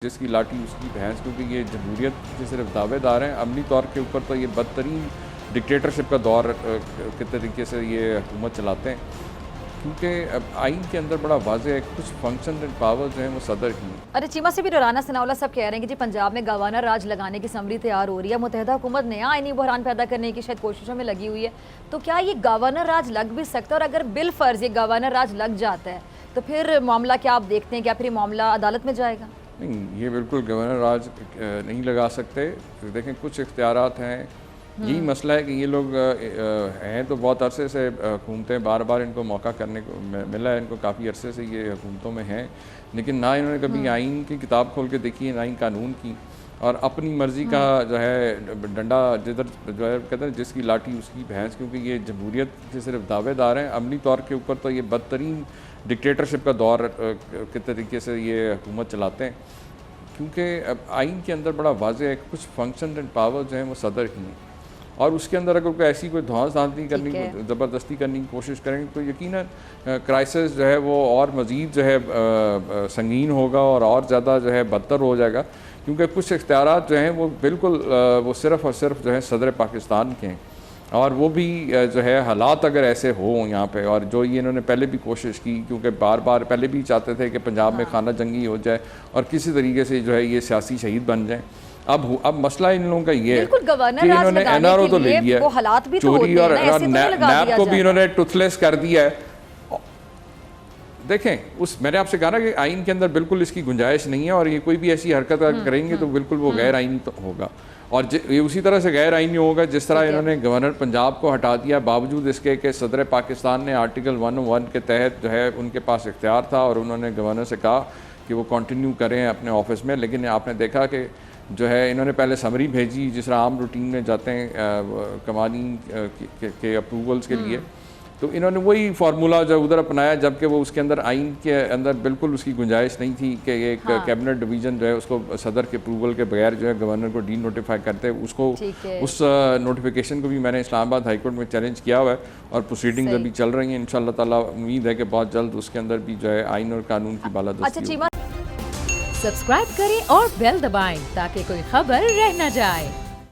جس کی لاٹھی اس کی بھینس، کیونکہ یہ جمہوریت کے صرف دعوے دار ہیں۔ عملی طور کے اوپر تو یہ بدترین ڈکٹیٹرشپ کا دور کے طریقے سے یہ حکومت چلاتے ہیں، کیونکہ آئین کے اندر بڑا واضح ہے کچھ فنکشن اینڈ پاور جو ہیں وہ صدر کی ہیں۔ ارے چیمہ سے بھی رانا ثناءاللہ صاحب کہہ رہے ہیں کہ جی پنجاب میں گورنر راج لگانے کی سمری تیار ہو رہی ہے، متحدہ حکومت نیا آئینی بحران پیدا کرنے کی شاید کوششوں میں لگی ہوئی ہے، تو کیا یہ گورنر راج لگ بھی سکتا ہے؟ اور اگر بالفرض یہ گورنر راج لگ جاتا ہے تو پھر معاملہ کیا آپ دیکھتے ہیں، کیا پھر یہ معاملہ عدالت میں جائے گا؟ نہیں، یہ بالکل گورنر راج نہیں لگا سکتے۔ دیکھیں کچھ اختیارات ہیں، یہی مسئلہ ہے کہ یہ لوگ ہیں تو بہت عرصے سے حکومتیں بار بار ان کو موقع کرنے کو ملا ہے، ان کو کافی عرصے سے یہ حکومتوں میں ہیں، لیکن نہ انہوں نے کبھی آئین کی کتاب کھول کے دیکھی ہے، نہ ہی قانون کی، اور اپنی مرضی کا جو ہے ڈنڈا جدھر جو ہے کہتے ہیں جس کی لاٹھی اس کی بھینس، کیونکہ یہ جمہوریت کے صرف دعوے دار ہیں۔ عملی طور کے اوپر تو یہ بدترین ڈکٹیٹرشپ کا دور کے طریقے سے یہ حکومت چلاتے ہیں، کیونکہ آئین کے اندر بڑا واضح ہے کچھ فنکشن اینڈ پاور جو ہیں وہ صدر کی ہیں، اور اس کے اندر اگر کوئی ایسی کوئی دھواں دھاندلی کرنی زبردستی کرنے کی کوشش کریں گے تو یقیناً کرائسس جو ہے وہ اور مزید جو ہے سنگین ہوگا اور زیادہ جو ہے بدتر ہو جائے گا، کیونکہ کچھ اختیارات جو ہیں وہ بالکل وہ صرف اور صرف جو ہے صدر پاکستان کے ہیں، اور وہ بھی جو ہے حالات اگر ایسے ہوں یہاں پہ، اور جو یہ انہوں نے پہلے بھی کوشش کی، کیونکہ بار بار پہلے بھی چاہتے تھے کہ پنجاب میں خانہ جنگی ہو جائے اور کسی طریقے سے جو ہے یہ سیاسی شہید بن جائیں۔ اب مسئلہ ان لوگوں کا یہ ہے کہ انہوں نے این آر او تو لے لیا ہے، چوری اور نیب کو بھی انہوں نے ٹوتھ لیس کر دیا ہے۔ دیکھیں میں نے آپ سے کہا نا کہ آئین کے اندر بالکل اس کی گنجائش نہیں ہے، اور یہ کوئی بھی ایسی حرکت کریں گے تو بالکل وہ غیر آئینی ہوگا، اور یہ اسی طرح سے غیر آئینی ہوگا جس طرح انہوں نے گورنر پنجاب کو ہٹا دیا، باوجود اس کے کہ صدر پاکستان نے آرٹیکل 101 کے تحت جو ہے ان کے پاس اختیار تھا، اور انہوں نے گورنر سے کہا کہ وہ کنٹینیو کریں اپنے آفس میں، لیکن آپ نے دیکھا کہ جو ہے انہوں نے پہلے سمری بھیجی جس طرح عام روٹین میں جاتے ہیں قوانین کے اپروولز کے لیے، تو انہوں نے وہی فارمولا جو ادھر اپنایا، جبکہ وہ اس کے اندر آئین کے اندر بالکل اس کی گنجائش نہیں تھی کہ ایک کیبنٹ ڈویژن جو ہے اس کو صدر کے اپروول کے بغیر جو ہے گورنر کو ڈی نوٹیفائی کرتے، اس نوٹیفیکیشن کو بھی میں نے اسلام آباد ہائی کورٹ میں چیلنج کیا ہوا ہے، اور پروسیڈنگز ابھی چل رہی ہیں، انشاءاللہ تعالیٰ امید ہے کہ بہت جلد اس کے اندر بھی جو ہے آئین اور قانون کی بالادستی ہوگی۔ سبسکرائب کریں اور بیل دبائیں تاکہ کوئی خبر رہ نہ جائے۔